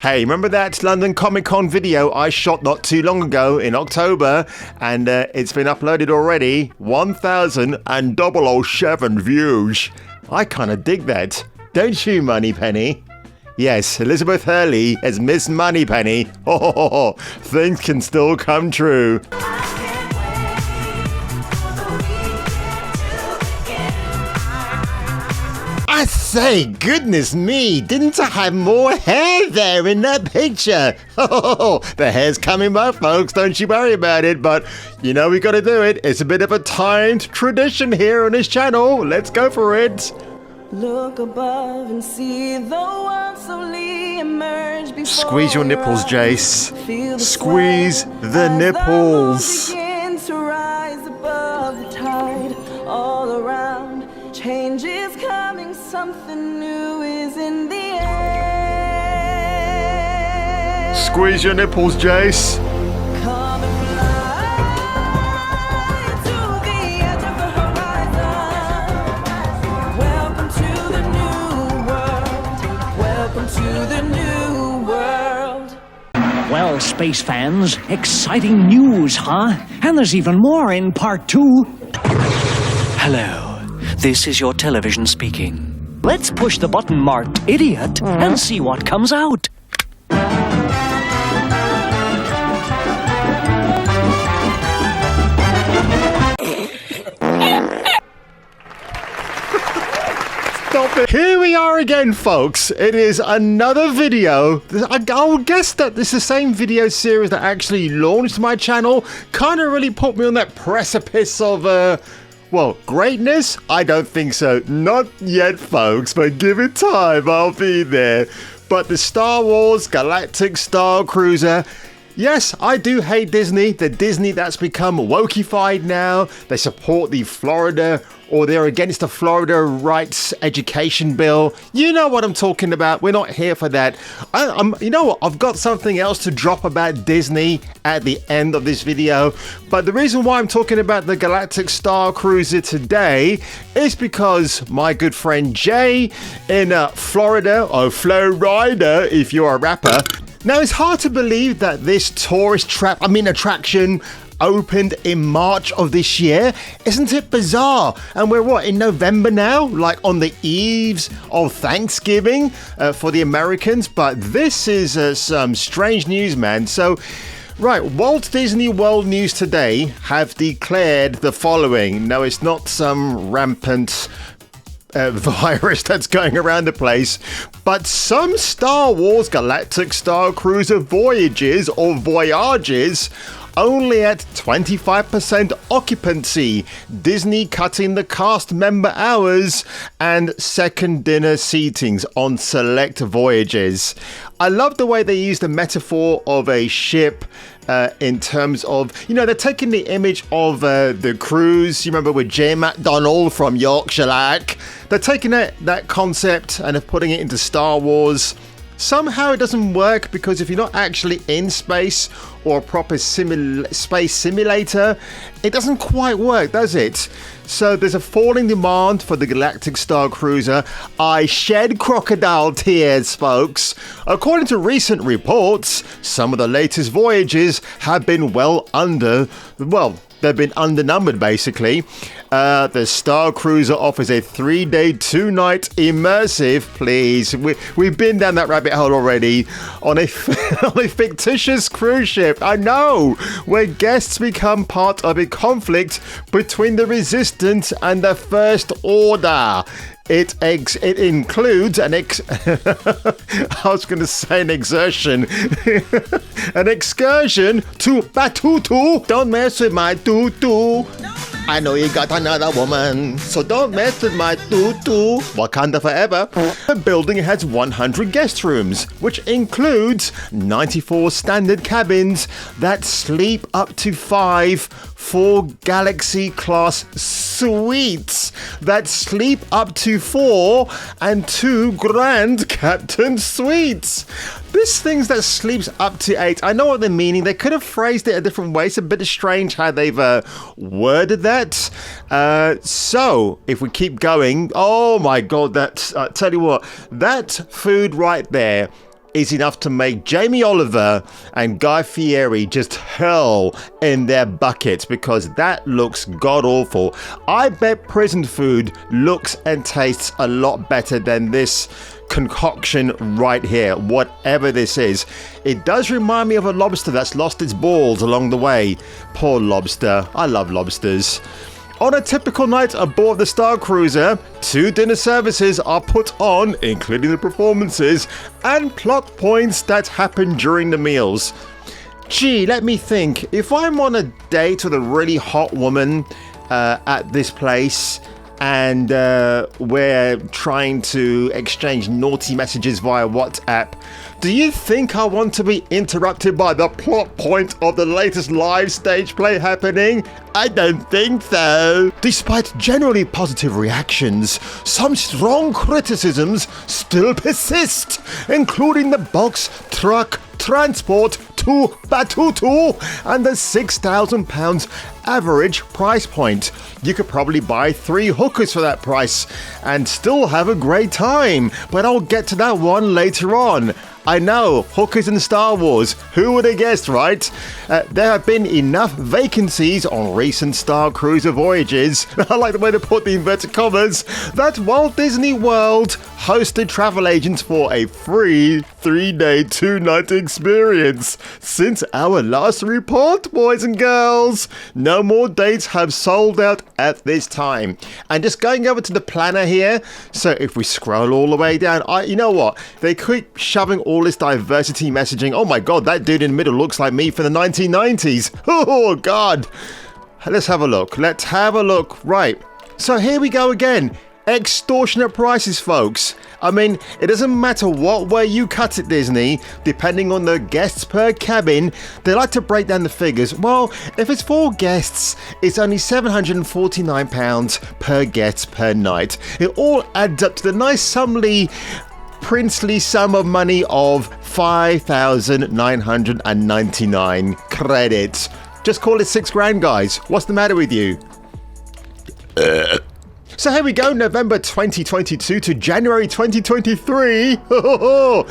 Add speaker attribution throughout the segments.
Speaker 1: Hey, remember that London Comic Con video I shot not too long ago in October? And it's been uploaded already. 1,007 views. I kind of dig that. Don't you, Moneypenny? Yes, Elizabeth Hurley as Miss Moneypenny. Oh, things can still come true. I say, goodness me, didn't I have more hair there in that picture? Oh, the hair's coming back, folks, don't you worry about it, but you know we gotta do it. It's a bit of a timed tradition here on this channel. Let's go for it.
Speaker 2: Look above and see the world slowly emerge before
Speaker 1: Squeeze your nipples, Jace. Squeeze the nipples.
Speaker 2: Begin to rise above the tide all around. Change is coming, something new is in the air.
Speaker 1: Squeeze your nipples, Jace.
Speaker 2: Come and fly to the edge of the horizon. Welcome to the new world. Welcome to the new world.
Speaker 3: Well, space fans, exciting news, huh? And there's even more in part 2.
Speaker 4: Hello. This is your television speaking.
Speaker 3: Let's push the button marked idiot and see what comes out.
Speaker 1: Stop it. Here we are again, folks. It is another video. I would guess that this is the same video series that actually launched my channel. Kind of really put me on that precipice of, well, greatness? I don't think so. Not yet, folks, but give it time. I'll be there. But the Star Wars Galactic Starcruiser. Yes, I do hate Disney. The Disney that's become wokeified now. They support the Florida, or they're against the Florida rights education bill. You know what I'm talking about. We're not here for that. You know what? I've got something else to drop about Disney at the end of this video. But the reason why I'm talking about the Galactic Starcruiser today is because my good friend Jay in Florida, or Florida if you're a rapper. Now, it's hard to believe that this tourist attraction opened in March of this year. Isn't it bizarre? And we're what, in November now? Like on the eves of Thanksgiving for the Americans. But this is some strange news, man. So, right, Walt Disney World News today have declared the following. No, it's not some rampant virus that's going around the place, but some Star Wars Galactic Starcruiser voyages or voyages only at 25% occupancy, Disney cutting the cast member hours and second dinner seatings on select voyages. I love the way they use the metaphor of a ship in terms of, you know, they're taking the image of the cruise, you remember with J. McDonald from Yorkshire Lac. They're taking that concept and they're putting it into Star Wars. Somehow it doesn't work because if you're not actually in space or a proper space simulator, it doesn't quite work, does it? So there's a falling demand for the Galactic Starcruiser. I shed crocodile tears, folks. According to recent reports, some of the latest voyages have been they've been undernumbered, basically. The Starcruiser offers a 3-day, 2-night immersive, please. We've been down that rabbit hole already, on a fictitious cruise ship, I know, where guests become part of a conflict between the Resistance and the First Order. It includes I was going to say an exertion. An excursion to Batutu. Don't mess with my tutu. I know you got another woman, so don't mess with my tutu. Wakanda forever. The building has 100 guest rooms, which includes 94 standard cabins that sleep up to 4 Galaxy class suites that sleep up to 4 and 2 Grand Captain suites. This thing's that sleeps up to 8. I know what they're meaning. They could have phrased it a different way. It's a bit strange how they've worded that. So, if we keep going, oh my God, tell you what, that food right there is enough to make Jamie Oliver and Guy Fieri just hurl in their buckets, because that looks god-awful. I bet prison food looks and tastes a lot better than this concoction right here, whatever this is. It does remind me of a lobster that's lost its balls along the way. Poor lobster. I love lobsters. On a typical night aboard the Starcruiser, 2 dinner services are put on, including the performances and plot points that happen during the meals. Gee, let me think. If I'm on a date with a really hot woman at this place, and we're trying to exchange naughty messages via WhatsApp, do you think I want to be interrupted by the plot point of the latest live stage play happening? I don't think so. Despite generally positive reactions, some strong criticisms still persist, including the box truck transport to Batutu and the £6,000 average price point. You could probably buy 3 hookers for that price and still have a great time, but I'll get to that one later on. I know, hookers in Star Wars, who would have guessed, right? There have been enough vacancies on recent Starcruiser voyages, I like the way they put the inverted commas, that Walt Disney World hosted travel agents for a free 3-day, 2-night experience. Since our last report, boys and girls, no more dates have sold out at this time. And just going over to the planner here, so if we scroll all the way down, you know what? They keep shoving all this diversity messaging. Oh my god, that dude in the middle looks like me from the 1990s. Oh god. Let's have a look. Right. So here we go again. Extortionate prices, folks. I mean, it doesn't matter what way you cut it, Disney, depending on the guests per cabin, they like to break down the figures. Well, if it's 4 guests, it's only £749 per guest per night. It all adds up to the nice princely sum of money of 5,999 credits. Just call it $6,000, guys. What's the matter with you? So here we go, November 2022 to January 2023.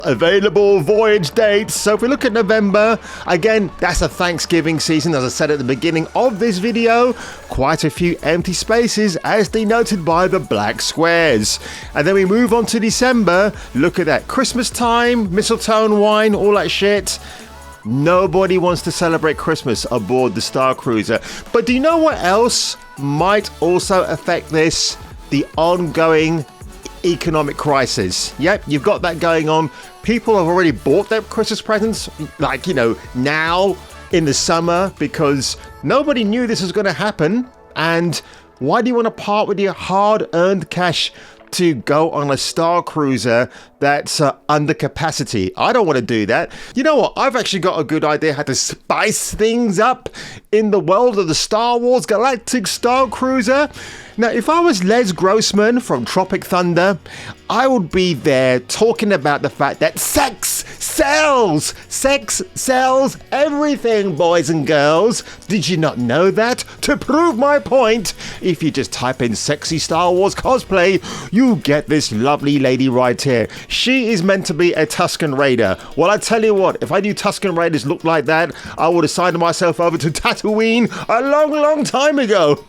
Speaker 1: Available voyage dates. So if we look at November, again, that's a Thanksgiving season, as I said at the beginning of this video. Quite a few empty spaces, as denoted by the black squares. And then we move on to December. Look at that. Christmas time, mistletoe and wine, all that shit. Nobody wants to celebrate Christmas aboard the Starcruiser. But do you know what else might also affect this? The ongoing economic crisis. Yep, you've got that going on. People have already bought their Christmas presents, like, now in the summer, because nobody knew this was going to happen. And why do you want to part with your hard-earned cash to go on a Starcruiser that's under capacity? I don't want to do that. You know what? I've actually got a good idea how to spice things up in the world of the Star Wars Galactic Starcruiser. Now, if I was Les Grossman from Tropic Thunder, I would be there talking about the fact that sex sells! Sex sells everything, boys and girls. Did you not know that? To prove my point, if you just type in sexy Star Wars cosplay, you get this lovely lady right here. She is meant to be a Tusken Raider. Well, I tell you what, if I knew Tusken Raiders looked like that, I would have signed myself over to Tatooine a long, long time ago.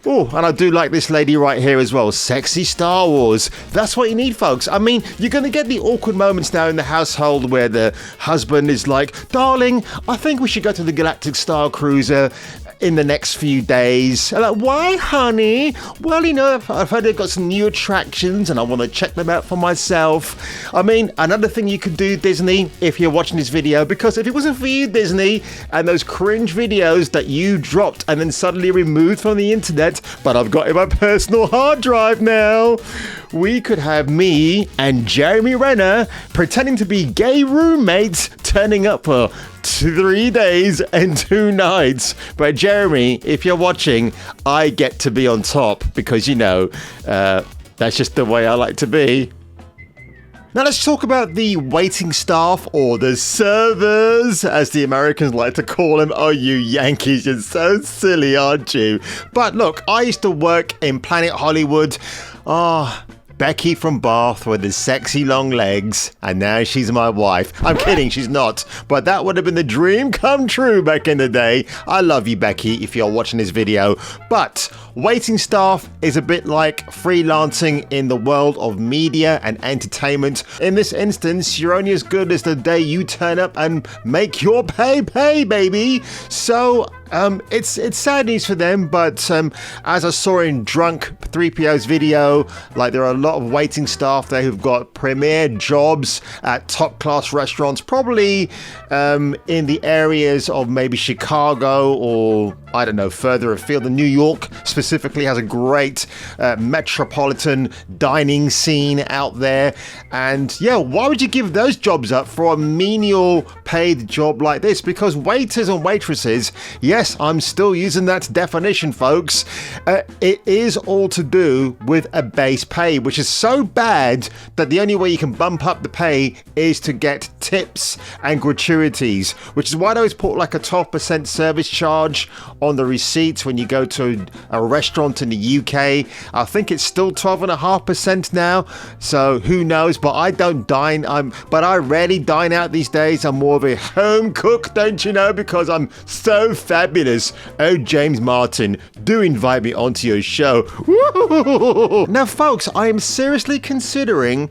Speaker 1: Oh, and I do like this lady right here as well. Sexy Star Wars. That's what you need, folks. I mean, you're going to get the awkward moments now in the household where the husband is like, darling, I think we should go to the Galactic Starcruiser in the next few days. I'm like, why, honey? Well, I've heard they've got some new attractions and I want to check them out for myself. I mean, another thing you could do, Disney, if you're watching this video, because if it wasn't for you, Disney, and those cringe videos that you dropped and then suddenly removed from the internet, but I've got in my personal hard drive now, we could have me and Jeremy Renner pretending to be gay roommates turning up for 3 days and 2 nights. But Jeremy, if you're watching, I get to be on top because, that's just the way I like to be. Now let's talk about the waiting staff, or the servers, as the Americans like to call them. Oh, you Yankees, you're so silly, aren't you? But look, I used to work in Planet Hollywood. Becky from Bath with the sexy long legs, and now she's my wife. I'm kidding, she's not, but that would have been the dream come true back in the day. I love you, Becky, if you're watching this video. But waiting staff is a bit like freelancing in the world of media and entertainment. In this instance, you're only as good as the day you turn up and make your pay, baby. So it's sad news for them, but as I saw in Drunk 3PO's video, like there are a lot of waiting staff there who've got premier jobs at top class restaurants, probably in the areas of maybe Chicago or I don't know, further afield. New York specifically has a great metropolitan dining scene out there. And yeah, why would you give those jobs up for a menial paid job like this? Because waiters and waitresses, yes, I'm still using that definition, folks. It is all to do with a base pay, which is so bad that the only way you can bump up the pay is to get tips and gratuities, which is why I always put like a 12% service charge on the receipts when you go to a restaurant in the UK. I think it's still 12.5% now, so who knows, but I don't dine, but I rarely dine out these days. I'm more of a home cook, don't you know, because I'm so fabulous. Oh, James Martin, do invite me onto your show. Woo! Now folks, I am seriously considering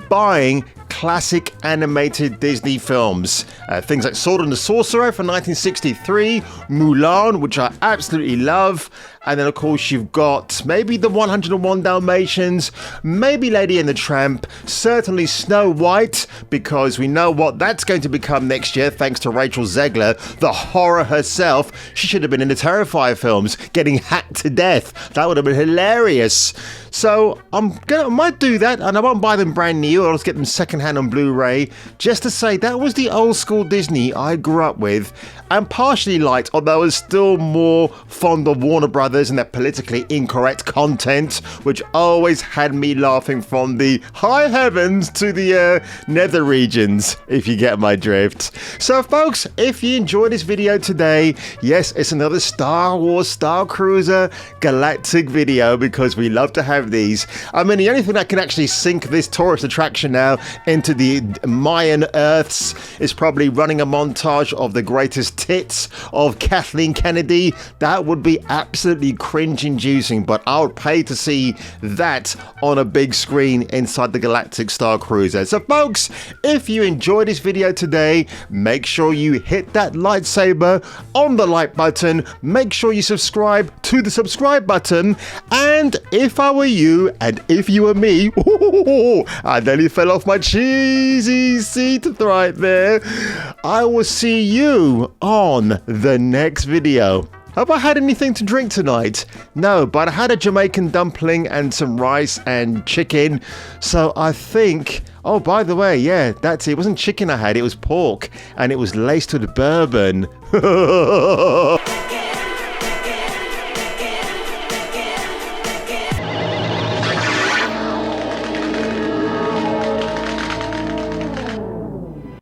Speaker 1: buying classic animated Disney films. Things like Sword and the Sorcerer from 1963, Mulan, which I absolutely love, and then of course you've got maybe the 101 Dalmatians, maybe Lady and the Tramp, certainly Snow White, because we know what that's going to become next year thanks to Rachel Zegler, the horror herself. She should have been in the Terrifier films, getting hacked to death. That would have been hilarious. So I might do that, and I won't buy them brand new, or I'll just get them secondhand on Blu-ray, just to say that was the old school Disney I grew up with and partially liked, although I was still more fond of Warner Brothers and their politically incorrect content, which always had me laughing from the high heavens to the nether regions, if you get my drift. So folks, if you enjoyed this video today, yes, it's another Star Wars Starcruiser Galactic video, because we love to have these. I mean, the only thing that can actually sink this tourist attraction now into the Mayan Earths is probably running a montage of the greatest tits of Kathleen Kennedy. That would be absolutely cringe-inducing, but I would pay to see that on a big screen inside the Galactic Starcruiser. So folks, if you enjoyed this video today, make sure you hit that lightsaber on the like button, make sure you subscribe to the subscribe button, and if I were you, and if you were me, I nearly fell off my cheesy seat right there, I will see you on the next video. Have I had anything to drink tonight? No, but I had a Jamaican dumpling and some rice and chicken. So I think, oh, by the way, yeah, that's it. It wasn't chicken I had, it was pork. And it was laced with bourbon.